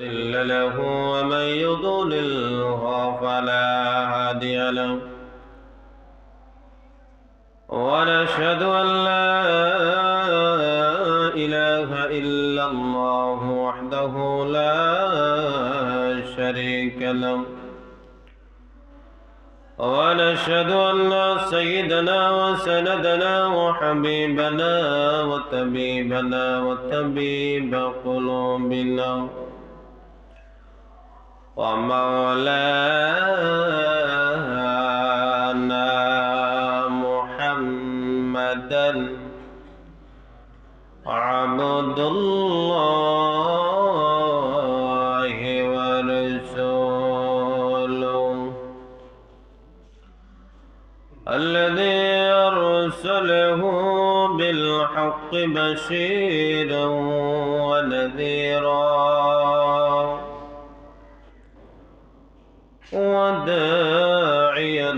مضل له ومن يضلله فلا هادي له ونشهد أن لا إله إلا الله وحده لا شريك له ونشهد أن سيدنا وسندنا وحبيبنا وطبيبنا وطبيب قلوبنا ومولانا محمدا عبد الله ورسوله الذي أرسله بالحق بشيرا ونذيرا وداعيا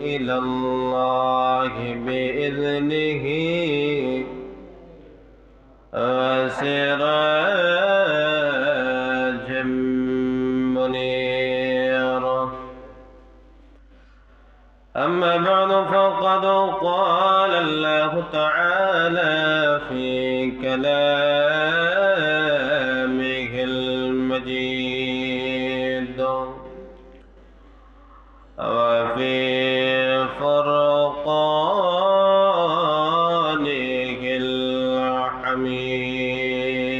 إلى الله بإذنه وسراجا منيرا أما بعد فقد قال الله تعالى في كلامه المجيد وفي فرقانه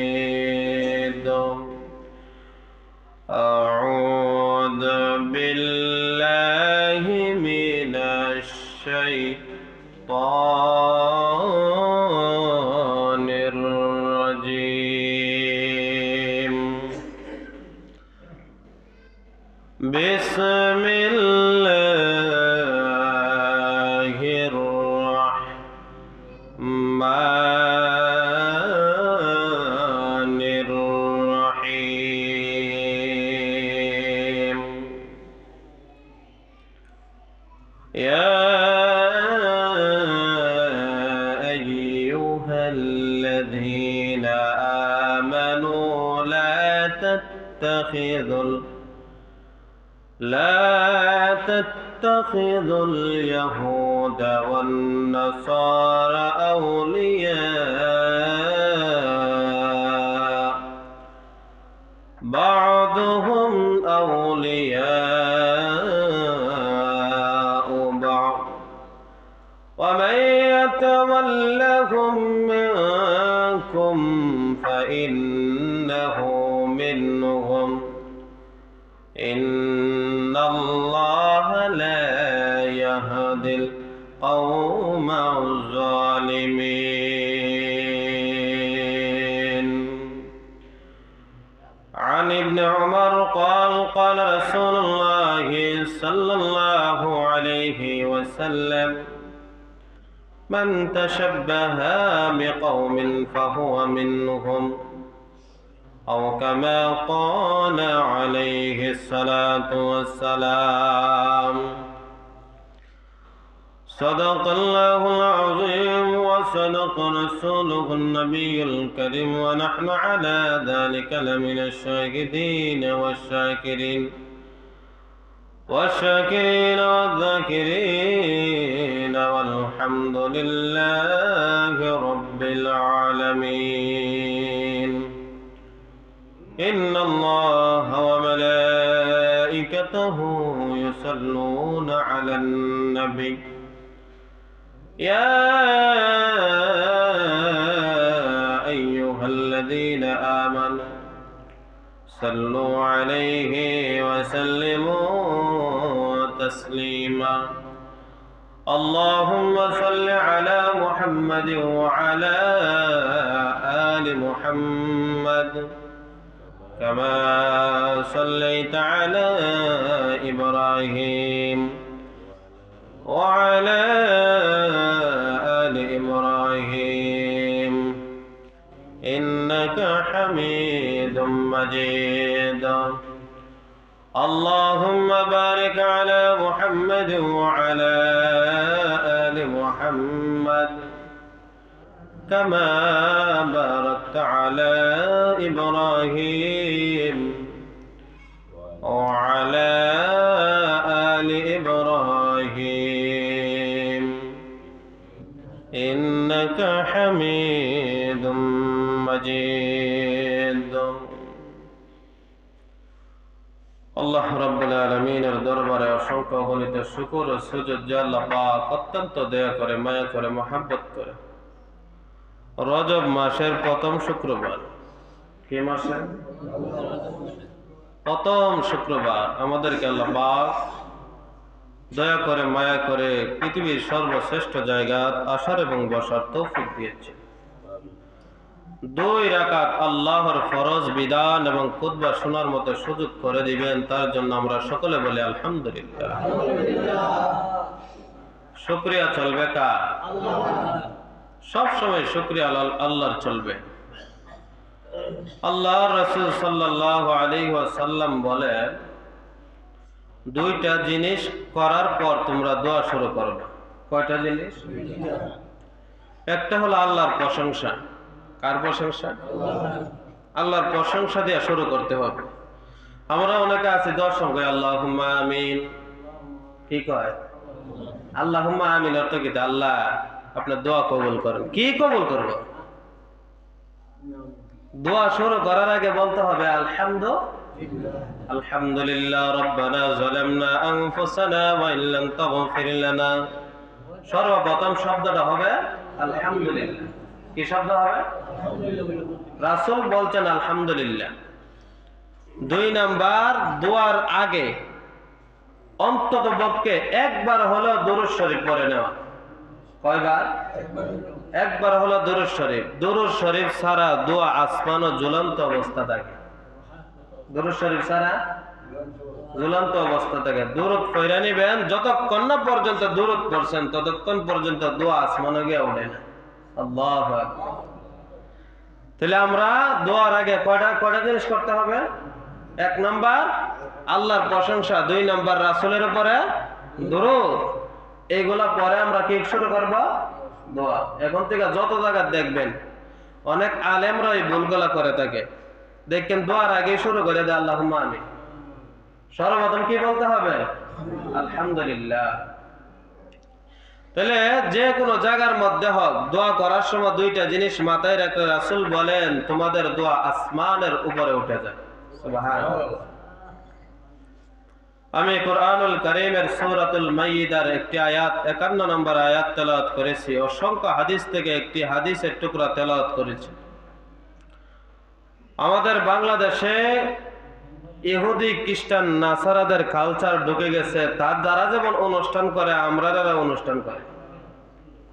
الحميد أعوذ بالله من الشيطان الرجيم بسم الله الرحمن الرحيم يا أيها الذين آمنوا لا تتخذوا اليهود والنصارى أولياء بعضهم أولياء بعض ومن يتولهم منكم فإنه منهم إن الله لا يهدي القوم الظالمين عن ابن عمر قال قال رسول الله صلى الله عليه وسلم من تشبه بقوم فهو منهم أو كما قال عليه الصلاة والسلام صدق الله العظيم وصدق رسوله النبي الكريم ونحن على ذلك لمن الشاهدين والشاكرين والذاكرين والحمد لله رب العالمين إن الله وملائكته يصلون على النبي يا أيها الذين آمنوا صلوا عليه وسلموا تسليما اللهم صل على محمد وعلى آل محمد كما صليت على إبراهيم وعلى آل إبراهيم إنك حميد مجيد اللهم بارك على محمد وعلى آل محمد كما باركت على إبراهيم আল্লাহ রাব্বুল আলামিনের দরবারে অসংখ্য অগণিত শুকর ও সুজুদ যে আল্লাহ পাক অত্যন্ত দয়া করে, মায়া করে, মহব্বত করে রজব মাসের প্রথম শুক্রবার, কি মাসে প্রথম শুক্রবার আমাদেরকে আল্লাহ পাক দয়া করে, মায়া করে পৃথিবীর সর্বশ্রেষ্ঠ জায়গা আসার এবং বসার তৌফিক দিয়েছে। 2 রাকাত আল্লাহর ফরজ বিধান এবং খুতবা শোনার মতো সুযোগ করে দিবেন, তার জন্য আমরা সকলে বলি আলহামদুলিল্লাহ। শুকরিয়া চলবে কার? সব সময় শুকরিয়া আল্লাহর চলবে। আল্লাহর রাসূল সাল্লাল্লাহু আলাইহি ওয়াসাল্লাম বলেন, 2টা জিনিস করার পর তোমরা দোয়া শুরু করবে। কয়টা জিনিস? একটা হলো আল্লাহর প্রশংসা। কার প্রশংসা? আল্লাহর প্রশংসা দিয়ে শুরু করতে হবে। আমরা অনেকে আছি দর্শক আল্লাহুম্মা আমিন, কি কয়? আল্লাহুম্মা আমিন অর্থ কি? আল্লাহ আপনার দোয়া কবুল করেন। কি কবুল করব? দোয়া শুরু করার আগে বলতে হবে আলহামদুলিল্লাহ রাব্বানা যালামনা আনফুসানা ওয়া ইল্লাম তাগফির লানা। সর্বপ্রথম শব্দটা হবে আলহামদুলিল্লাহ। কি শব্দ হবে? রাসূল বলছেন আলহামদুলিল্লাহ। 2 নাম্বার, দোয়ার আগে অন্তত পক্ষে একবার হলো দুরূদ শরীফ পড়ে নেওয়া। কয়বার? একবার হলো দুরূদ শরীফ। দুরূদ শরীফ ছাড়া দোয়া আসমান ও ঝুলন্ত অবস্থা থাকে। দুরূদ শরীফ ছাড়া ঝুলন্ত অবস্থা থাকে। দুরূদ পড়ে নিবেন, যতক্ষণ না পর্যন্ত দুরূদ পড়ছেন ততক্ষণ পর্যন্ত দোয়া আসমানে গিয়ে ওঠে না। আল্লাহু আকবার। তাহলে আমরা দোয়ার আগে কয়টা জিনিস করতে হবে? 1 নাম্বার আল্লাহর প্রশংসা, 2 নাম্বার রাসূলের উপরে দরুদ। এইগুলা পরে আমরা কি শুরু করব? দোয়া। এখন থেকে যত জায়গা দেখবেন অনেক আলেমরা এই ভুলগুলা করে থাকে। দেখেন দোয়ার আগে শুরু করে দেয় আল্লাহুম্মা আমিন। সর্বপ্রথম কি বলতে হবে? আলহামদুলিল্লাহ। তাহলে যে কোনো জায়গার মধ্যে হোক দোয়া করার সময় 2টা জিনিস মাথায় রাখলে রাসূল বলেন তোমাদের দোয়া আসমানের উপরে উঠে যায়। সুবহানাল্লাহ। আমি কুরআনুল কারীমের সূরাতুল মাইদার একটি আয়াত 51 নম্বর আয়াত তেলাওয়াত করেছি। অসংখ্য হাদিস থেকে একটি হাদিসের টুকরা তেলাওয়াত করেছি। আমাদের বাংলাদেশে ইহুদি খ্রিস্টান নাসারাদের কালচার ঢুকে গেছে। তার দ্বারা যেমন অনুষ্ঠান করে আমরা অনুষ্ঠান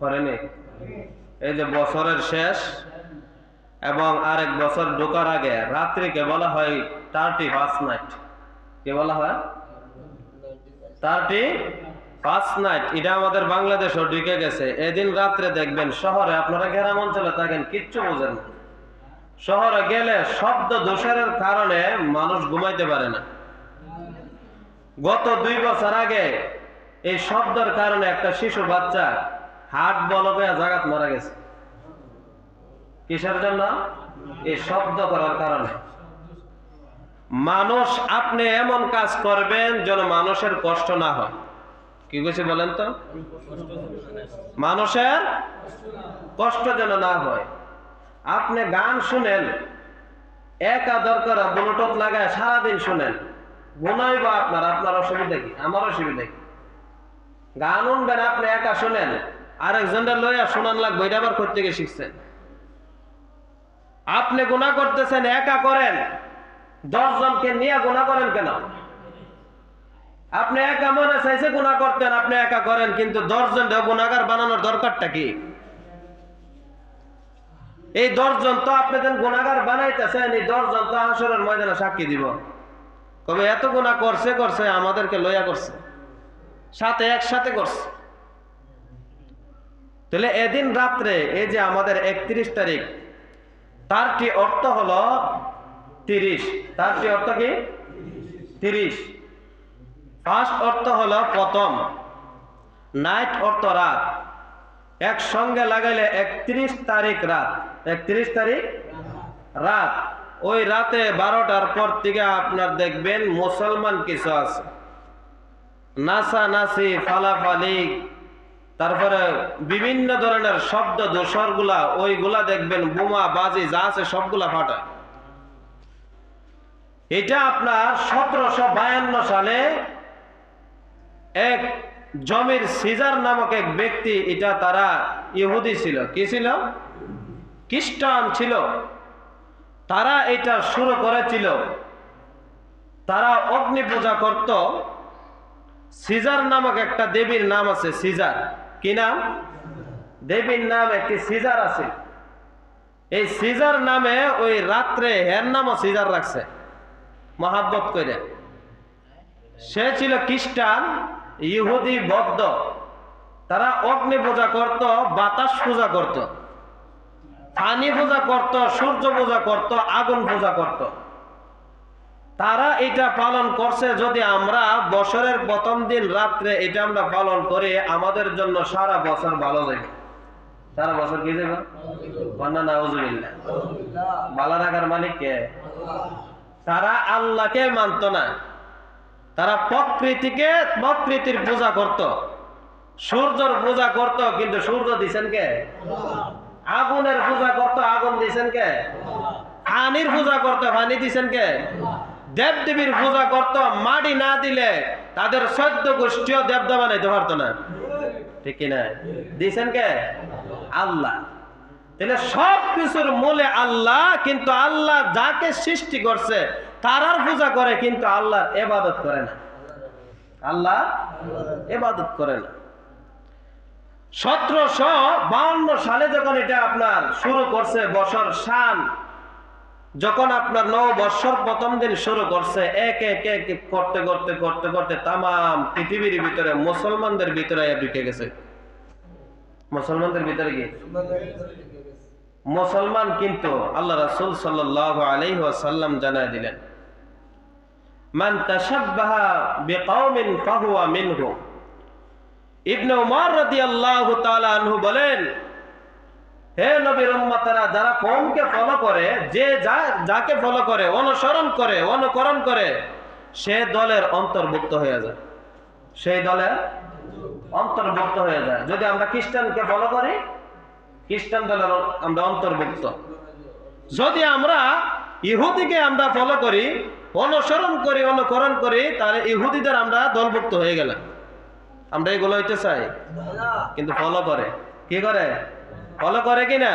করেনি। এই যে বছরের শেষ এবং আরেক বছর ঢোকার আগে রাত্রিকে বলা হয় 31 নাইট। কি বলা হয়? 31 নাইট। এটা আমাদের বাংলাদেশও ঢুকে গেছে। এদিন রাত্রে দেখবেন শহরে, আপনারা গ্রাম অঞ্চলে থাকেন কিচ্ছু বোঝেন না, শহরে গেলে শব্দ দূষণের কারণে মানুষ ঘুমাইতে পারে না। গত 2 বছর আগে এই শব্দের কারণে একটা শিশু বাচ্চা হার্ট ব্লক হয়ে জাগাত মারা গেছে। কিসের জন্য? এই শব্দ করার কারণে। মানুষ, আপনি এমন কাজ করবেন যেন মানুষের কষ্ট না হয়। কি কইছে বলেন তো? মানুষের কষ্ট যেন না হয়। আপনি গান শুনেন, একা দরকার ব্লুটুথ লাগায় সারাদিন শুনেন, গুনাইব আপনার অসুবিধা কি? আমার অসুবিধা কি? গান শুনবেন আপনি একা শুনেন, আরেকজনের লইয়া শোনান লাগবে, এটা আবার কোথা থেকে শিখছেন? আপনি গুনাহ করতেছেন, একা করেন, 10 জনকে নিয়ে গুনাহ করেন কেন? আপনি একা মনে চাইছে গুনাহ করতেন, আপনি একা করেন, কিন্তু 10 জনকে গুনাহগার বানানোর দরকারটা কি? এই 10 জন তো আপনি যেন গুনাহগার বানাইতেছেন, এই 10 জন তো হাসরের ময়দানে সাক্ষী দিব, কবে এত গুনাহ করছে আমাদেরকে লইয়া করছে, সাথে একসাথে করছে। তাহলে এদিন রাত্রে এই যে আমাদের 31 তারিখ, তারটি অর্থ হলো 30। তারটি অর্থ কি? 30। ফার্স্ট অর্থ হলো প্রথম, নাইট অর্থ রাত, একসঙ্গে লাগাইলে 31 তারিখ রাত। 31 তারিখ রাত। ওই রাতে 12টার পর থেকে আপনার দেখবেন মুসলমান কিছু আছে, নাচানাচি, ফালাফালি, তারপরে বিভিন্ন ধরনের শব্দ দোসরগুলা, ওইগুলা দেখবেন বোমা বাজি যা আছে সবগুলা ফাটায়। এটা আপনার 1752 সালে এক জমির সিজার নামক এক ব্যক্তি, এটা তারা ইহুদি ছিল, কি ছিল? খ্রিস্টান ছিল। তারা এটা শুরু করেছিল। তারা অগ্নি পূজা করত। সিজার নামক একটা দেবীর নাম আছে, সিজার। কি নাম? দেবীর নাম একটি সিজার আছে। এই সিজার নামে ওই রাত্রে এর নামও সিজার রাখছে মহাব্বত করে। সে ছিল খ্রিস্টান, ইহুদি, বৌদ্ধ। তারা অগ্নি পূজা করত, বাতাস পূজা করত, পানি পূজা করত, সূর্য পূজা করত, আগুন পূজা করত। তারা এটা পালন করছে। যদি আমরা বছরের প্রথম দিন রাত্রে এটা আমরা পালন করি, আমাদের জন্য সারা বছর ভালো যাবে। সারা বছর কি যাবে? নাউজুবিল্লাহ। ভালো রাখার মালিক কে? তারা আল্লাহকে মানত না। তারা প্রকৃতির পূজা করত, সূর্যের পূজা করত, কিন্তু সূর্য দিছেন কে? আগুনের পূজা করত, আগুন দিছেন কে? পানির পূজা করত, পানি দিছেন কে? দেবদেবীর পূজা করত, মাটি না দিলে তাদের 14 গোষ্ঠীও দেবতা বানাইতে পারতো না, ঠিক কিনা? দিছেন কে? আল্লাহ। তাহলে সব কিছুর মূলে আল্লাহ, কিন্তু আল্লাহ যাকে সৃষ্টি করছে তারার পূজা করে, কিন্তু আল্লাহর ইবাদত করে না। আল্লাহ ইবাদত করে না। 1752 সালে যখন এটা আপনার শুরু করছে বছর শান, যখন আপনার নববর্ষর প্রথম দিন শুরু করছে, এক এক এক করতে করতে করতে করতে তামাম পৃথিবীর ভিতরে মুসলমানদের ভিতরে ঢুকে গেছে। মুসলমানদের ভিতরে কি? মুসলমান কিন্তু আল্লাহ রাসূল সাল্লাল্লাহু আলাইহি ওয়াসাল্লাম জানায় দিলেন, মান তাশাব্বাহা বিকাওমিন ফাহুয়া মিনহুম। ইবনে উমর রাদিয়াল্লাহু তাআলা আনহু বলেন, হে নবীর উম্মতেরা, যারা কওমকে ফলো করে, যে যাকে ফলো করে, অনুসরণ করে, অনুকরণ করে, সে দলের অন্তর্ভুক্ত হয়ে যায়। সেই দলের অন্তর্ভুক্ত হয়ে যায়। যদি আমরা খ্রিস্টানকে ফলো করি, খ্রিস্টান দলের আমরা অন্তর্ভুক্ত। যদি আমরা ইহুদিকে আমরা ফলো করি, অনুসরণ করি, অনুকরণ করি, তাহলে ইহুদিদের আমরা দলভুক্ত হয়ে গেলাম। আমরা এগুলো হইতে চাই, কিন্তু ফলো করে। কি করে? ফলো করে কিনা?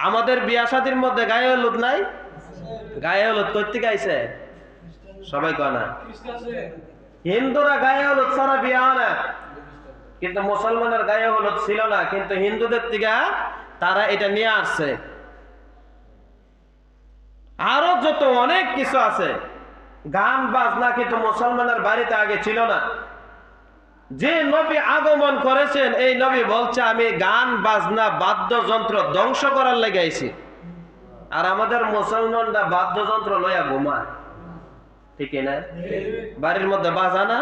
আমাদের বিয়া শাদীর মধ্যে গায়ে হলুদ নাই? গায়ে হলুদ কর্তৃক আইছে? সবাই কয় না। হিন্দুরা গায়ে হলুদ ছাড়া বিয়া হয় না, কিন্তু মুসলমানের গায়ে হলুদ ছিল না, কিন্তু হিন্দুদের থেকে তারা এটা নিয়ে আসছে। আরো যত অনেক কিছু আছে, গান বাজনা কিন্তু মুসলমানের বাড়িতে আগে ছিল না। যে নবী আগমন করেছেন, এই নবী বলছে, আমি গান বাজনা বাদ্যযন্ত্র ধ্বংস করার লেগে আইছি। আর আমাদের মুসলমানরা বাদ্যযন্ত্র লইয়া ঘুমায়, ঠিক না? বাড়ির মধ্যে বাজা না,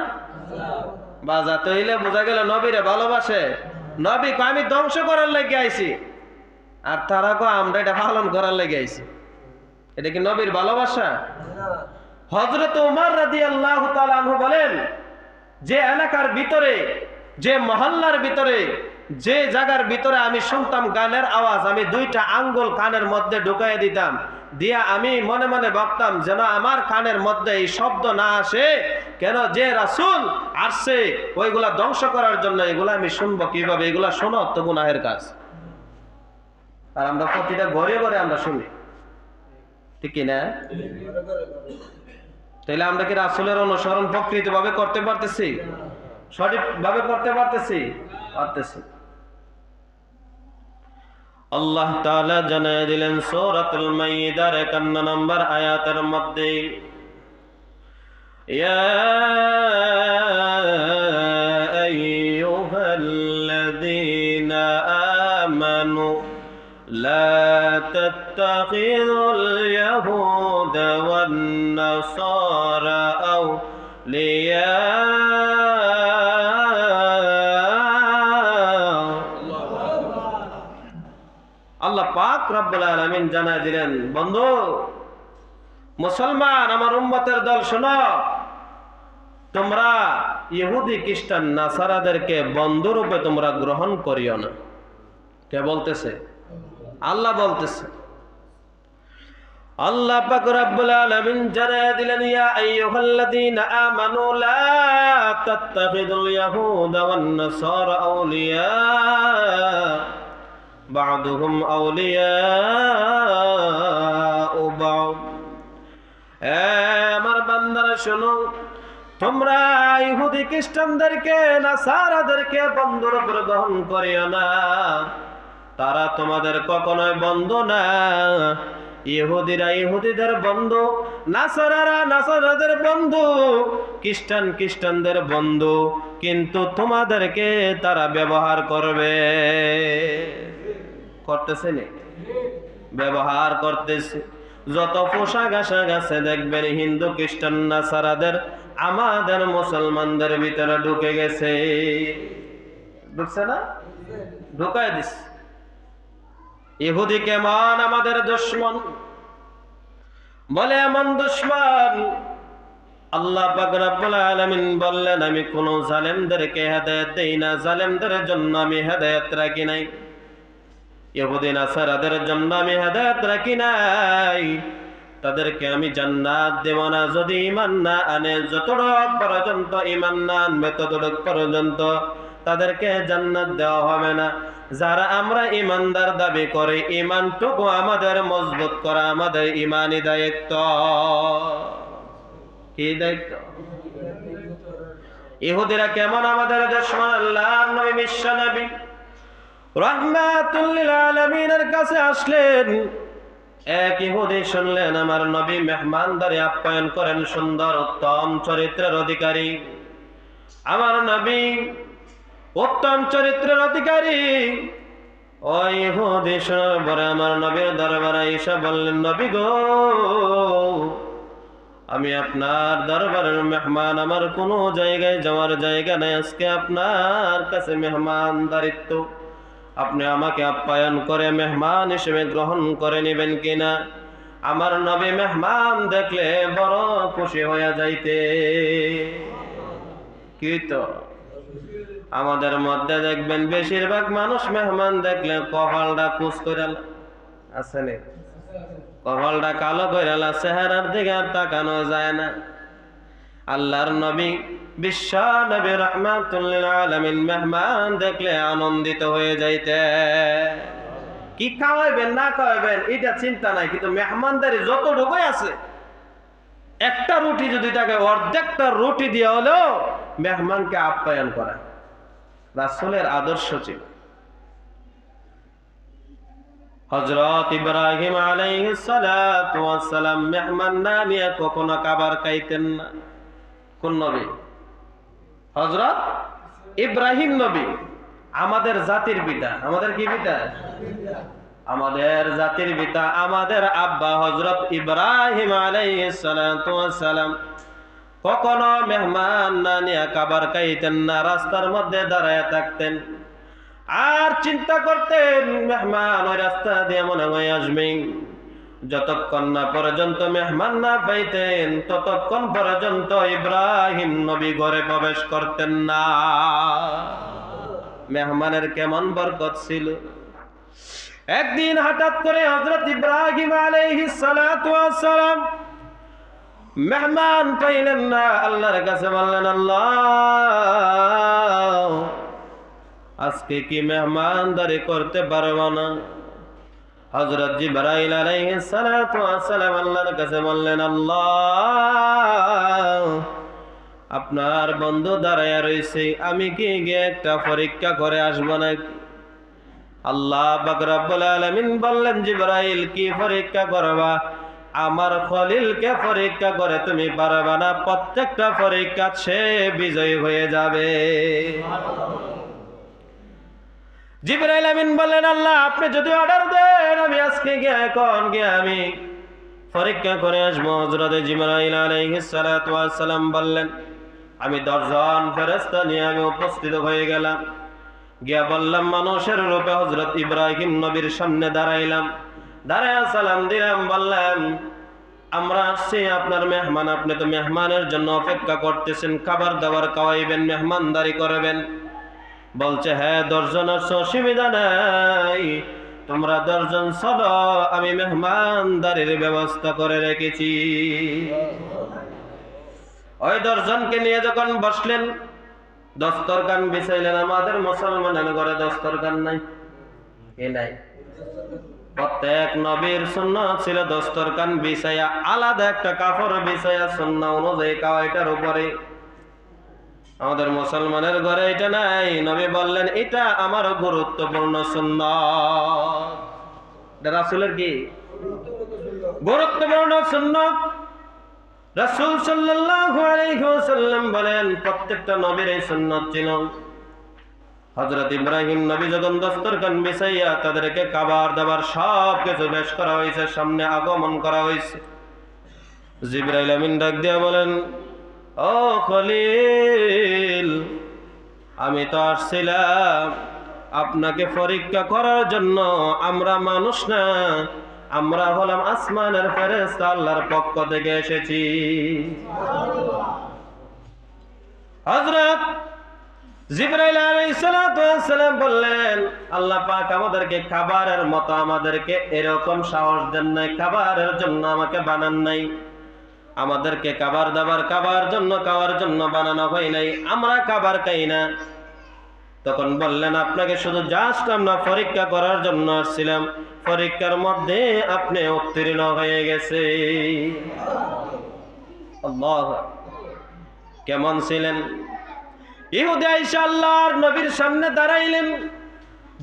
বাজাতে হইলে বোঝা গেল নবীরে ভালোবাসে। নবী কয় আমি ধ্বংস করার লেগে আইছি, আর তারা কয় আমরা এটা পালন করার লেগে আইছি। এটা কি নবীর ভালোবাসা? হযরত ওমর রাদিয়াল্লাহু তাআলা আনহু বলেন, যে এলাকার ভিতরে, যে মহল্লার ভিতরে, যে জায়গার ভিতরে আমি শুনতাম গানের আওয়াজ, আমি 2টা আঙ্গুল কানের মধ্যে ঢুকাই দিতাম, দিয়া আমি মনে মনে ভাবতাম যেন আমার কানের মধ্যে এই শব্দ না আসে। কেন? যে রাসূল আসছে ওইগুলা ধ্বংস করার জন্য, এগুলা আমি শুনবো কিভাবে? এগুলা শোনো তো গুনাহের কাজ। আর আমরা প্রতিটা ঘরে ঘরে আমরা শুনি, ঠিক না? তাহলে আমরা কি রাসূলের অনুসরণ প্রকৃতভাবে করতে পারতেছি? সঠিকভাবে করতে পারতেছি? পারতেছি। আল্লাহ তাআলা জানায় দিলেন সূরাতুল মাইদার 51 নম্বর আয়াতের মধ্যে, ইয়া আইয়ুহাল্লাযীনা আমানু লা তাত্তাখিযুল ইয়াহুদা ওয়ান নাসারা আওলিয়া। আল্লাহ পাক রব্বুল আলামিন জানায় দিলেন, বন্ধু মুসলমান, আমার উম্মতের দল শোনো, তোমরা ইহুদি খ্রিস্টান নাসারাদেরকে বন্ধুরূপে তোমরা গ্রহণ করিও না। কে বলতেছে? আল্লাহ বলতেছে। আল্লাহ পাক রব্বুল আলামিন জানায়া দিলেন, ইয়া আইয়ুহাল্লাযীনা আমানু লা তাত্তাখিযুল ইয়াহুদা ওয়ান নাসারা আউলিয়া বা'দুহুম আউলিয়াউ বা'দ। আমার বান্দারা শোনো, তোমরা ইহুদি খ্রিস্টানদেরকে নাসারাদেরকে বন্ধুরূপে গ্রহণ করিও না, তারা তোমাদের কখনোই বন্ধু না। ইহুদিরা ইহুদিদের বন্ধু, নাসারারা নাসারাদের বন্ধু, খ্রিস্টান খ্রিস্টানদের বন্ধু, কিন্তু তোমাদেরকে তারা ব্যবহার করবে। করতেছে না? ব্যবহার করতেছে। যত পোশাক আশাক আছে দেখবেন হিন্দু খ্রিস্টান নাসারাদের আমাদের মুসলমানদের ভিতরে ঢুকে গেছে। ঢুকছে না? ঢুকায় দিচ্ছে। ইহুদি কেমন আমাদের দুশমন, বলে এমন দুশমন, আল্লাহ পাক রব্বুল আলামিন বললেন, আমি কোন জালেমদেরকে হেদায়েত দেই না, জালেমদের জন্য আমি হেদায়েত রাখি নাই। ইহুদি নাসারাদের জন্য আমি হেদায়েত রাখি নাই, তাদেরকে আমি জান্নাত দেব না যদি ঈমান না আনে। যতটুক পর্যন্ত ঈমান না আনবে ততটুক পর্যন্ত তাদেরকে জান্নাত দেওয়া হবে না। যারা আমরা ঈমানদার দাবি করি, ঈমানটুকু আমাদের মজবুত করা আমাদের ঈমানি দায়িত্ব। কি দায়িত্ব? ইহুদিরা কেমন আমাদের দুশমন, আল্লাহর নবী বিশ্ব নবী রাহমাতুল লিল আলামিনের কাছে আসলেন। এক ইহুদি শুনলেন আমার নবী মেহমানদারি আপ্যায়ন করেন, সুন্দর উত্তম চরিত্রের অধিকারী, আমার নবী উত্তম চরিত্রের অধিকারী। ওই ইহুদি শোনার পরে আমার নবীর দরবারে এসে বললেন, নবী গো, আমি আপনার দরবারের মেহমান, আমার কোনো জায়গায় যাওয়ার জায়গা নেই, আজকে আপনার কাছে মেহমানদারিত্ব, আপনি আমাকে আপ্যায়ন করে মেহমান হিসেবে গ্রহণ করে নেবেন কিনা? আমার নবী মেহমান দেখলে বড় খুশি হয়ে যাইতে। কি তো আমাদের মধ্যে দেখবেন বেশিরভাগ মানুষ মেহমান দেখলে কপালটা কুচ করে আছে না, কপালটা কালো করে, চেহারার দিকে আর তাকানো যায় না। আল্লাহর নবী বিশ্ব নবী রাহমাতুল লিল আলামিন মেহমান দেখলে আনন্দিত হয়ে যাইতে। কি খাওয়াইবেন না খাওয়াইবেন এটা চিন্তা নাই, কিন্তু মেহমানদারি যতটুকুই আছে, একটা রুটি যদি তাকে অর্ধেকটা রুটি দিয়ে হলেও মেহমানকে আপ্যায়ন করা রাসূলের আদর্শ ছিল। হযরত ইব্রাহিম আলাইহিস সালাতু ওয়াস সালাম মেহমান না নিয়ে কখনো খাবার খাইতেন না। কোন নবী? হযরত ইব্রাহিম নবী, আমাদের জাতির পিতা। আমাদের কি পিতা? আমাদের জাতির পিতা, আমাদের আব্বা হযরত ইব্রাহিম আলাইহিস সালাতু ওয়াস সালাম কখনো মেহমান না নিয়ে খাবার খাইতেন না, রাস্তার মধ্যে দাঁড়ায় থাকতেন আর চিন্তা করতেন মেহমান ওই রাস্তা দিয়ে মনে হয় আসবে। যতক্ষণ না পর্যন্ত মেহমান না পাইতেন ততক্ষণ পর্যন্ত ইব্রাহিম নবী ঘরে প্রবেশ করতেন না। মেহমানের কেমন বরকত ছিল। একদিন হঠাৎ করে হযরত ইব্রাহিম আলাইহিস সালাতু ওয়াস সালাম মেহমান পাইলেন না, আল্লাহর কাছে বললেন, আল্লাহ আজকে কি মেহমানদারি করতে পারবো না? হযরত জিবরাইল আলাইহিস সালাতু ওয়াস সালাম আল্লাহর কাছে বললেন, আল্লাহ আপনার বন্ধু দাঁড়ায়া রইছে, আমি কি গিয়ে একটা পরীক্ষা করে আসবো নাকি? আল্লাহ পাক রব্বুল আলামিন বললেন, জিবরাইল কি পরীক্ষা করবা? আমার খলিলকে পরীক্ষা করে তুমি পারবা না, প্রত্যেকটা পরীক্ষা সে বিজয়ী হয়ে যাবে। জিবরাইল আমিন বললেন, আল্লাহ আপনি যদি অর্ডার দেন আমি আজকে গিয়ে এখন গিয়ে আমি পরীক্ষা করে আসবো। হযরত জিবরাইল আলাইহিস সালাতু ওয়াস সালাম বললেন, আমি 10 জন ফেরেশতা নিয়ে আমি উপস্থিত হয়ে গেলাম, গিয়া বললাম মানুষের রূপে হযরত ইব্রাহিম নবীর সামনে দাঁড়াইলাম, দাঁড়ায় সালাম দিলাম, বললাম আমরা আসছি আপনার মেহমান, আপনি তো মেহমানের জন্য অপেক্ষা করতেছেন, খাবার দাবার খাওয়াইবেন, মেহমানদারি করবেন। বলছে হ্যাঁ 10 জন আসছে, অসুবিধা নাই, তোমরা 10 জন চলো, আমি মেহমানদারির ব্যবস্থা করে রেখেছি। ওই 10 জনকে নিয়ে যখন বসলেন, দস্তরখান বিছাইলেন। আমাদের মুসলমানের ঘরে দস্তরখান নাই, কি নাই? প্রত্যেক নবীর সুন্নাত ছিল দস্তরখান বিছাইয়া, আলাদা একটা কাপড় বিছাইয়া সুন্নাহ অনুযায়ী খাওয়াইটার উপরে। আমাদের মুসলমানের ঘরে এটা নাই। নবী বললেন এটা আমার গুরুত্বপূর্ণ সুন্নাত। এটা রাসূলের কি গুরুত্বপূর্ণ সুন্নাত? রাসূল সাল্লাল্লাহু আলাইহি ওয়াসাল্লাম বলেন প্রত্যেকটা নবীর এই সুন্নাত ছিল। হযরত ইব্রাহিম নবী যখন দস্তরখান বিছাইয়া তাদেরকে খাবার দাবার সব কিছু পেশ করা হয়েছে, সামনে আগমন করা হয়েছে, জিবরাইল আমিন ডাক দিয়া বলেন, ও খলিল, আমি তো আসছিলাম আপনাকে পরীক্ষা করার জন্য। আমরা মানুষ না, আমরা হলাম আসমানের ফেরেশতা, আল্লাহর পক্ষ থেকে এসেছি। হযরত জিবরাইল আলাইহিস সালাতু ওয়াস সালাম বললেন, আল্লাহ পাক আমাদেরকে খাবারের মতো আমাদেরকে এরকম সাহস দেন নাই, খাবারের জন্য আমাকে বানান নাই। আমাদেরকে খাবার দাবার খাওয়ার জন্য বানানো হয় নাই, আমরা খাবার খাই না। তখন বললেন আপনাকে শুধু জাস্ট আমরা পরীক্ষা করার জন্য আসছিলাম, পরীক্ষার মধ্যে আপনি উত্তীর্ণ হয়ে গেছে। আল্লাহ, কেমন ছিলেন? ইহুদি আইসা আল্লাহর নবীর সামনে দাঁড়াইলেন,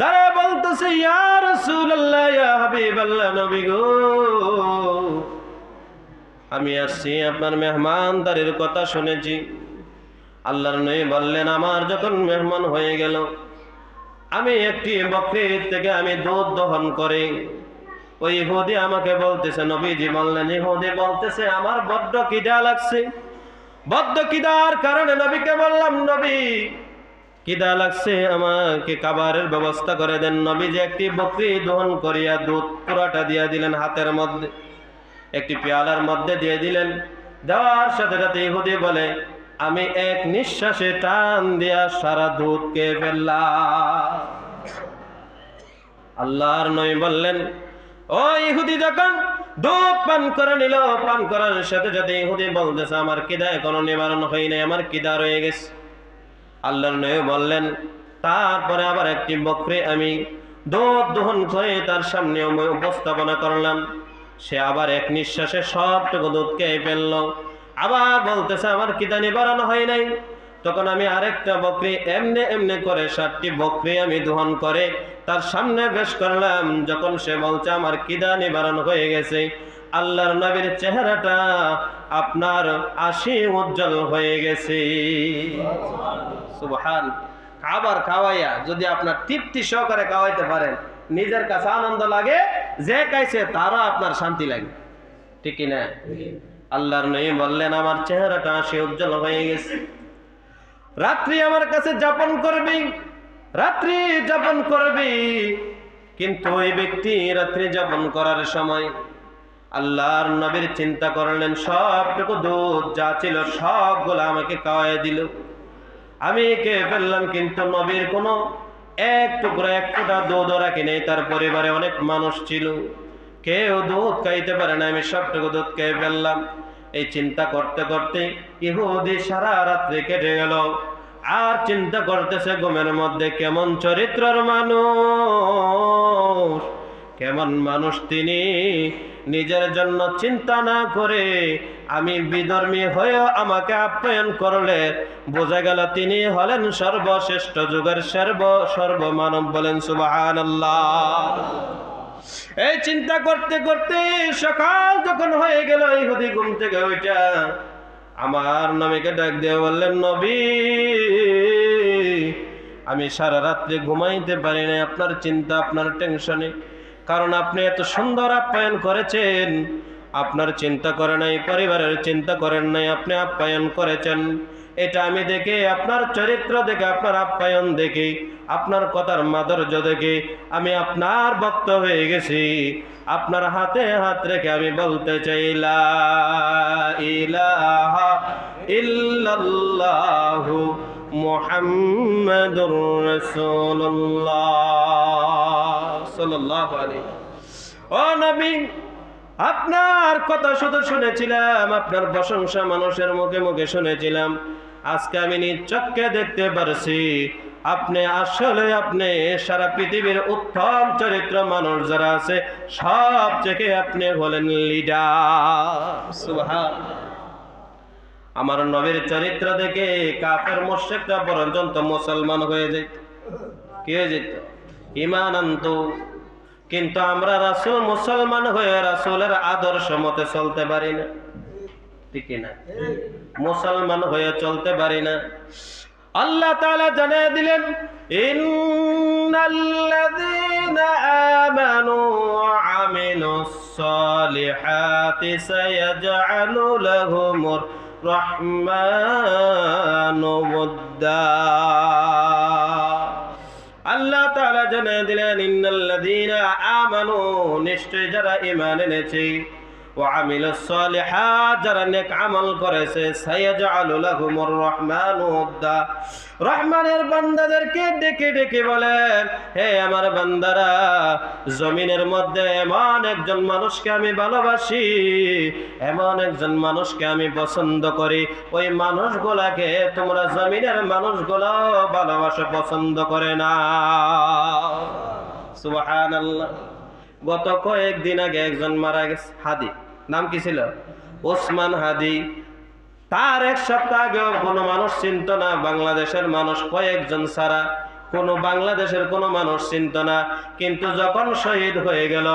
দাঁড়ায় বলতেছে, ইয়া রাসূলুল্লাহ, ইয়া হাবিবাল্লাহ, নবী গো, আমি আসছি আপনার মেহমানদারির কথা শুনেছি। আল্লাহর নবী বললেন, আমার যখন মেহমান হয়ে গেল, আমি একটি বকরীর থেকে আমি দুধ দহন করি। ওই ইহুদি আমাকে বলতেছে, নবীজি বললেন, ইহুদি বলতেছে আমার বড্ড খিদা লাগছে। বড্ড খিদার কারণে নবীকে বললাম, নবী খিদা লাগছে, আমাকে খাবারের ব্যবস্থা করে দেন। নবীজি একটি বকরী দহন করিয়া দুধ পুরাটা দিয়া দিলেন, হাতের মধ্যে একটি পেয়ালার মধ্যে দিয়ে দিলেন। দেওয়ার সাথে সাথে ইহুদি বলে, আমি এক নিঃশ্বাসে টান দিয়া সারা দুধ খেয়ে ফেললাম। আল্লাহর নবী বললেন, ও ইহুদি যখন দুধ পান করে নিল, পান করার সাথে সাথে ইহুদি বলতেছে, আমার কিদা এখনো নিবারণ হয় নাই, আমার কিদা রয়ে গেছে। আল্লাহর নবী বললেন, তারপরে আবার একটি বকরী আমি দুধ দহন করে তার সামনে উপস্থাপনা করলাম। সে আবার এক নিঃশ্বাসে সবটুকু দুধ খেয়ে ফেলল। আবার বলতেছে আমার কিদা নিবারণ হয় নাই। তখন আমি আরেকটা বকরী এমনি করে 7টি বকরী আমি দহন করে তার সামনে পেশ করলাম। যখন সে বলছে আমার কিদা নিবারণ হয়ে গেছে, আল্লাহর নবীর চেহারাটা আপনার হাসি উজ্জ্বল হয়ে গেছে। সুবহান। খাবার খাওয়াইয়া যদি আপনার তৃপ্তি সহকারে খাওয়াইতে পারেন, নিজের কাছে আনন্দ লাগে, যে খাইছে তারও আপনার শান্তি লাগে, ঠিক কি না? আল্লাহর নবী বললেন, আমার চেহারাটা হাসি উজ্জ্বল হয়ে গেছে। রাত্রি আমার কাছে যাপন করবি, রাত্রি যাপন করবি। কিন্তু ওই ব্যক্তি রাত্রি যাপন করার সময় আল্লাহর নবীর চিন্তা করলেন, সবটুকু দুধ যা ছিল সবগুলো আমাকে খাওয়াই দিল, আমি খেয়ে ফেললাম। কিন্তু নবীর কোনো এক ফোঁটা দুধও রাখি নেই। তার পরিবারে অনেক মানুষ ছিল, কেউ দুধ খাইতে পারে না, আমি সবটুকু দুধ খেয়ে ফেললাম। এই চিন্তা করতে করতে ইহুদি সারা রাত্রি কেটে গেল। আর চিন্তা করতেছে ঘুমের মধ্যে, কেমন চরিত্রের মানুষ, কেমন মানুষ তিনি, নিজের জন্য চিন্তা না করে আমি বিধর্মী হয়েও আমাকে আপ্যায়ন করলে বোঝা গেল তিনি হলেন সর্বশ্রেষ্ঠ যুগের সর্বমানব। বলেন সুবহানাল্লাহ। এই চিন্তা করতে করতে সকাল যখন হয়ে গেল, ইহুদি ঘুম থেকে ওইটা আমার নবীকে ডাক দিয়ে বললেন, নবী আমি সারা রাত্রি ঘুমাইতে পারি না আপনার চিন্তা, আপনার টেনশনে। কারণ আপনি এত সুন্দর আপ্যায়ন করেছেন, আপনার চিন্তা করে নাই, পরিবারের চিন্তা করেন নাই, আপনি আপ্যায়ন করেছেন। এটা আমি দেখে, আপনার চরিত্র দেখে, আপনার আপ্যায়ন দেখে, আপনার কথার মাধুর্য দেখে আমি আপনার ভক্ত হয়ে গেছি। আপনার হাতে হাত রেখে আমি বলতে চাই, লা ইলাহা ইল্লাল্লাহু মুহাম্মাদুর রাসূলুল্লাহ। সাল্লাল্লাহু আলাইহি। ও নবী, আপনার কথা শুধু শুনেছিলাম, আপনার প্রশংসা মানুষের মুখে মুখে শুনেছিলাম, আজকে আমি নিজ চক্ষে দেখতে পারছি আপনি আসলে সারা পৃথিবীর উত্তম চরিত্র মানুষ যারা আছে সব থেকে আপনি হলেন লিডার। সুবহানাল্লাহ। আমার নবীর চরিত্র দেখে কাফের মুশরিকরা পর্যন্ত মুসলমান হয়ে যেত। কি হয়ে যেত? ঈমান আনতো। কিন্তু আমরা রাসূল মুসলমান হয়ে রাসূলের আদর্শ মতে চলতে পারি না, ঠিক না? মুসলমান হয়ে চলতে পারি না। আল্লাহ তাআলা জানিয়ে দিলেন, ইন্নাল্লাযীনা আমানু ওয়া আমিলুস সালিহাতি সায়াজআলু লাহুমুর রহমানু ওয়াদ্দা। আল্লাহ তাআলা জানিয়ে দিলেন, ইন্নাল্লাযীনা আমানু, নিশ্চয় যারা ঈমান এনেছে, ওয়া আমিলুস সালিহাত, যারা নেক আমল করেছে, সায়াজআলু লাহুমুর রহমানু ওয়াদ্দা, রহমানের বান্দাদেরকে ডেকে ডেকে বলেন, হে আমার বান্দারা, জমিনের মধ্যে এমন একজন মানুষকে আমি ভালোবাসি, এমন একজন মানুষকে আমি পছন্দ করি, ওই মানুষগুলাকে তোমরা জমিনের মানুষগুলো ভালোবাসা পছন্দ করে না। সুবহানাল্লাহ। গত কয়েকদিন আগে একজন মারা গেছে, হাদি, নাম কি ছিল? ওসমান হাদি। তার এক সপ্তাহ আগেও কোনো মানুষ চিনত না, বাংলাদেশের মানুষ কয়েকজন ছাড়া কোনো বাংলাদেশের কোনো মানুষ চিনত না। কিন্তু যখন শহীদ হয়ে গেল,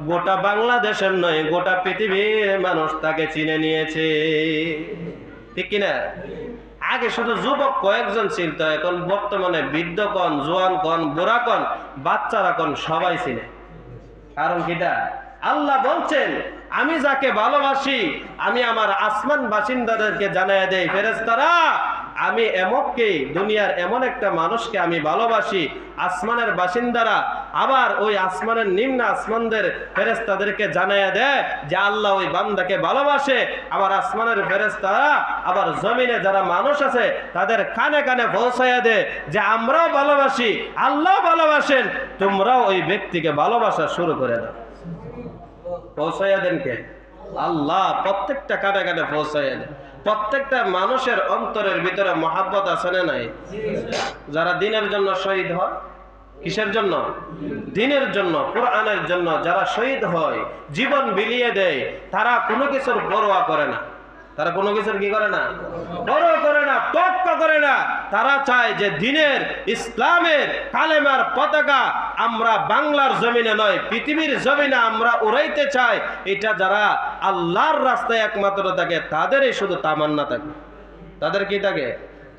গোটা বাংলাদেশের নয়, গোটা পৃথিবীর মানুষ তাকে চিনে নিয়েছে, ঠিক কিনা? আগে শুধু যুবক কয়েকজন চিনত, এখন বর্তমানে বৃদ্ধ কন, জোয়ান কন, বুড়া কন, বাচ্চারা কন, সবাই চিনে। কারণ কিটা? আল্লাহ বলছেন, আমি যাকে ভালোবাসি আমি আমার আসমান বাসিন্দাদেরকে জানায় দেই, ফেরেশতারা আমি এমককে, দুনিয়ার এমন একটা মানুষকে আমি ভালোবাসি। আসমানের বাসিন্দারা আবার ওই আসমানের নিম্ন আসমানদের ফেরেশতাদেরকে জানায় দেয় যে আল্লাহ ওই বান্দাকে ভালোবাসে। আবার আসমানের ফেরেশতারা আবার জমিনে যারা মানুষ আছে তাদের কানে কানে পৌঁছায়া দেয় যে আমরাও ভালোবাসি, আল্লাহ ভালোবাসেন, তোমরাও ওই ব্যক্তিকে ভালোবাসা শুরু করে দাও। পৌঁছাইয়া দেন কে? আল্লাহ। প্রত্যেকটা কানে কানে পৌঁছাইয়া দেন। প্রত্যেকটা মানুষের অন্তরের ভিতরে মহাব্বত আছে না নাই? যারা দিনের জন্য শহীদ হয়, কিসের জন্য? দিনের জন্য, কোরআনের জন্য যারা শহীদ হয়, জীবন বিলিয়ে দেয়, তারা কোনো কিছুর পরোয়া করে না। তারা কোনো কিছুর কি করে না? পরোয়া করে না, তোয়াক্কা করে না। তারা চায় যে দিনের, ইসলামের, কালেমার পতাকা আমরা বাংলার জমিনে নয়, পৃথিবীর জমিনে আমরা উড়াইতে চাই। এটা যারা আল্লাহর রাস্তায় একমাত্র থাকে, তাদেরই শুধু তামান্না থাকে। তাদের কি থাকে?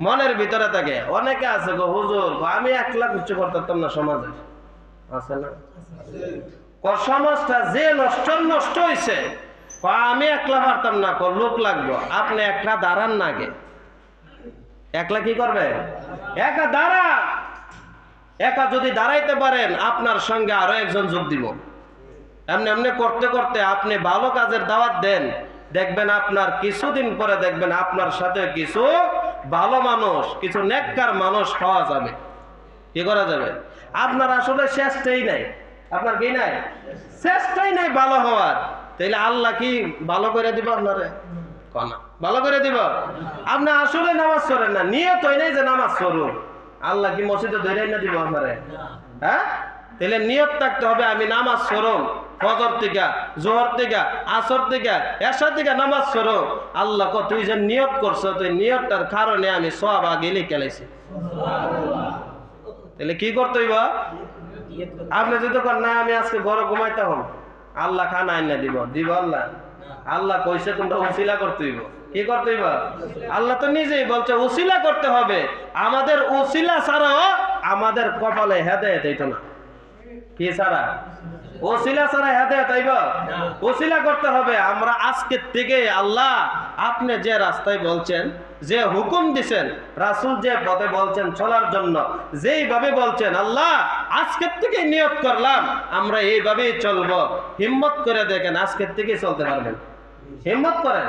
মনের ভিতরে থাকে। অনেকে আছে গো, হুজুর আমি একলা কিছু করতাম না, সমাজে আছে না? সমাজটা যে নষ্ট হয়েছে, আমি একলা পারতাম না, লোক লাগবো। আপনি একলা দাঁড়ান না, আগে একলা কি করবে? একা দাঁড়া। একা যদি দাঁড়াইতে পারেন, আপনার সঙ্গে আরো একজন যোগ দিব। এমনি এমনি করতে করতে আপনি ভালো কাজের দাওয়াত দেন, দেখবেন আপনার কিছুদিন পরে দেখবেন আপনার সাথে কিছু ভালো মানুষ, কিছু নেককার মানুষ পাওয়া যাবে। কি করা যাবে? আপনার আসলে চেষ্টাই নাই। আপনার কি নাই? চেষ্টাই নাই ভালো হওয়ার। তাইলে আল্লাহ কি ভালো করে দিব আপনারে? কনা ভালো করে দিব? আপনি আসলে নামাজ পড়েন না, নিয়ত হয় নাই যে নামাজ পড়ুন। আল্লাহ কি মসজিদে ধরেই না দিব আপনারে? হ্যাঁ? তাহলে নিয়ত থাকতে হবে, আমি নামাজ পড়ুন, ফজর থেকে, জোহর থেকে, আসর থেকে, এশা থেকে নামাজ পড়ো। আল্লাহ কো তুই যে নিয়ত করছো, তুই নিয়তটার কারণে আমি সওয়াব আগে লিখে লাইছি। তাহলে কি করতে হইব? আপনি যদি করেন না আমি আজকে ঘরে ঘুমাইতাম, আল্লাহ খানা আইনা দিব, দিব আল্লাহ? আল্লাহ কইছে তোমরা উসিলা করতে হইব। কি করতে হইব? আল্লাহ তো নিজেই বলছে উসিলা করতে হবে। আমাদের উসিলা ছাড়াও আমাদের কপালে হেদায়েত হইতো না। কি ছাড়া? ওসিলা ছাড়া হেদায়েত আইব? ওসিলা করতে হবে। আমরা আজকের থেকে আল্লাহ আপনি যে রাস্তায় বলছেন, যে হুকুম দিছেন, রাসূল যে পথে বলছেন চলার জন্য, যেইভাবে বলছেন, আল্লাহ আজকের থেকে নিয়ত করলাম আমরা এইভাবেই চলবো। হিম্মত করে দেখেন, আজকের থেকে চলতে পারবেন। হিম্মত করেন।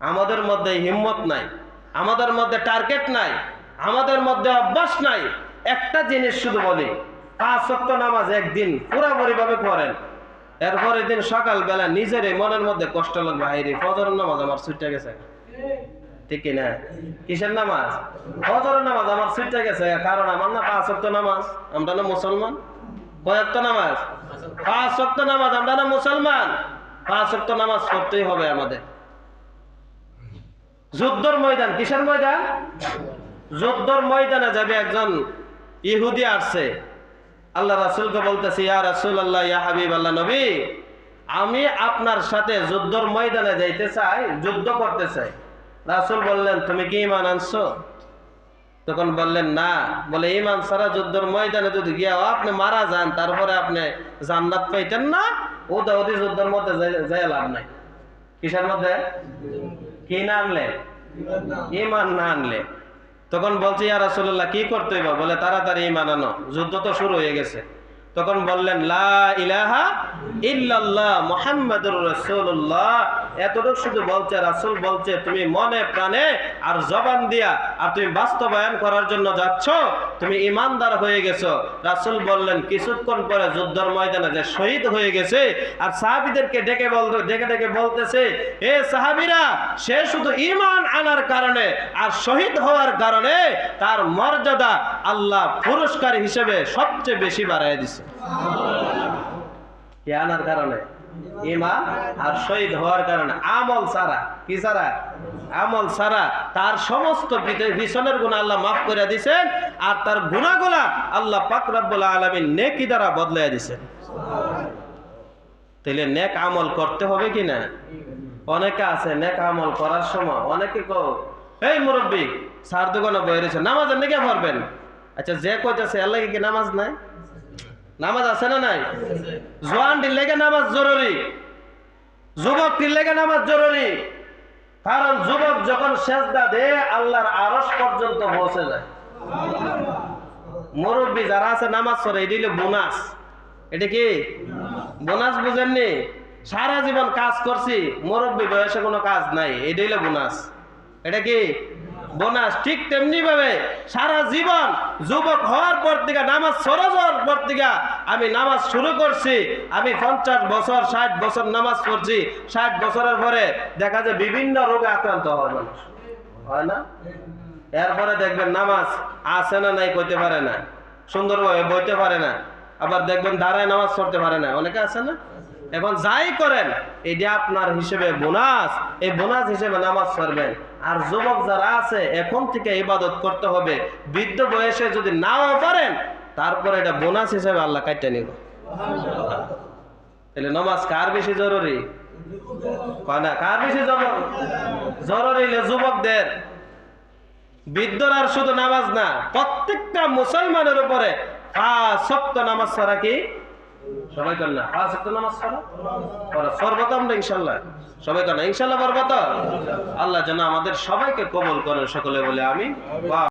আমাদের মধ্যে হিম্মত নাই, আমাদের মধ্যে টার্গেট নাই, আমাদের মধ্যে অভ্যাস নাই। একটা জিনিস শুধু বলি, 5 ওয়াক্ত নামাজ একদিন পুরোপুরি ভাবে পড়েন, এরপরে দিন সকাল বেলা নিজের মনের মধ্যে কষ্ট লাগবে, হাইরে ফজরের নামাজ আমার ছুটে গেছে, ঠিক কিনা? কিসের নামাজ? ফজরের নামাজ আমার ছুটে গেছে, কারণ আমার না 5 ওয়াক্ত নামাজ, আমরা না মুসলমান। কয় ওয়াক্ত নামাজ? 5 ওয়াক্ত নামাজ, আমরা না মুসলমান। 5 ওয়াক্ত নামাজ পড়তেই হবে আমাদের। যুদ্ধের ময়দান, কিসের ময়দান? যুদ্ধের ময়দানে যাবে একজন ইহুদি আসছে, আল্লাহ রাসূলকে বলতেছে, ইয়া রাসূলুল্লাহ, ইয়া হাবিবাল্লাহ নবী, আমি আপনার সাথে যুদ্ধের ময়দানে যাইতে চাই, যুদ্ধ করতে চাই। রাসূল বললেন, তুমি কি ঈমান আনছো? তখন বললেন না। বলে, ঈমান ছাড়া যুদ্ধের ময়দানে যদি গিয়া আপনি মারা যান, তারপরে আপনি জান্নাত পাইতেন না, ওদি যুদ্ধের মধ্যে যাই লাভ নাই। কিসের মধ্যে? কি না আনলে? ঈমান না আনলে। তখন বলছে, ইয়া রাসূলুল্লাহ, কি করতে হইব? বলে, তাড়াতাড়ি ঈমান আনো, যুদ্ধ তো শুরু হয়ে গেছে। তখন বললেন, লা ইলাহা ইল্লাল্লাহ মুহাম্মাদুর রাসূলুল্লাহ। এতটুকু শুধু বলছে, রাসূল বলছে তুমি মনে প্রাণে আর জবান দিয়া আর তুমি বাস্তবায়ন করার জন্য যাচ্ছ, তুমি ঈমানদার হয়ে গেছো। রাসূল বললেন, কিছুক্ষণ পরে যুদ্ধের ময়দানে যে শহীদ হয়ে গেছে, আর সাহাবীদেরকে ডেকে ডেকে বলতেছে, এ সাহাবীরা, সে শুধু ঈমান আনার কারণে আর শহীদ হওয়ার কারণে তার মর্যাদা আল্লাহ পুরস্কার হিসেবে সবচেয়ে বেশি বাড়ায় দিছে। কি আনার কারণে? ঈমান আর শহীদ হওয়ার কারণে। আমল ছাড়া, কি ছাড়া? আমল ছাড়া তার সমস্ত পিছনের গুনাহ আল্লাহ মাফ করে দিয়েছেন, আর তার গুনাহগুলা আল্লাহ পাক রব্বুল আলামিন নেকি দ্বারা বদলায় দিয়েছেন। তাহলে নেক আমল করতে হবে কি না? অনেকে আছে নেক আমল করার সময় অনেকে এই মুরব্বী সার দোকানে বয়ে রয়েছে, নামাজের নাকি পড়বেন? আচ্ছা, যে কইতেছে এর লাগে কি নামাজ নাই? নামাজ আছে না নাই? জোয়ানটির লেগে নামাজ জরুরি, যুবকটির লেগে নামাজ জরুরি। কারণ যুবক যখন সেজদা দেয়, আল্লাহর আরশ পর্যন্ত পৌঁছে যায়। মুরব্বী যারা আছে নামাজ পড়ে, এটি হলো বোনাস। এটা কি বোনাস? বুঝেননি? সারা জীবন কাজ করছি, মুরব্বী বয়সে কোনো কাজ নাই, এটি হলো বোনাস। এটা কি বোনাস? ঠিক তেমনি ভাবে সারা জীবন যুবক হওয়ার পর থেকে, নামাজ সরজ হওয়ার পর থেকে আমি নামাজ শুরু করছি, আমি 50 বছর 60 বছর নামাজ পড়ছি, 60 বছরের পরে দেখা যায় বিভিন্ন রোগে আক্রান্ত হয় মানুষ, হয় না? এরপরে দেখবেন নামাজ আছে না নাই কইতে পারে না, সুন্দরভাবে বইতে পারে না, আবার দেখবেন দাঁড়ায় নামাজ পড়তে পারে না, অনেকে আছে না? এখন যাই করেন, এটা আপনার হিসেবে বোনাস, এই বোনাস হিসেবে নামাজ পড়বেন। আর যুবক যারা আছে, এখন থেকে ইবাদত করতে হবে। বৃদ্ধ বয়সে যদি নাও পারেন, তারপরে এটা বোনাস হিসেবে আল্লাহ কাটতে নিব। তাহলে নামাজ কার বেশি জরুরি? না, কার বেশি জরুরি? যুবকদের। বৃদ্ধরা আর শুধু নামাজ না, প্রত্যেকটা মুসলমানের উপরে 5 ওয়াক্ত নামাজ ছাড়া কি সবাই করেন না? 5 ওয়াক্ত নামাজ ছাড়া সর্বত আমরা ইনশাল্লাহ সবাই করেন, ইনশাল্লাহ পারবো তো? আল্লাহ যেন আমাদের সবাইকে কবুল করেন, সকলে বলে আমিন।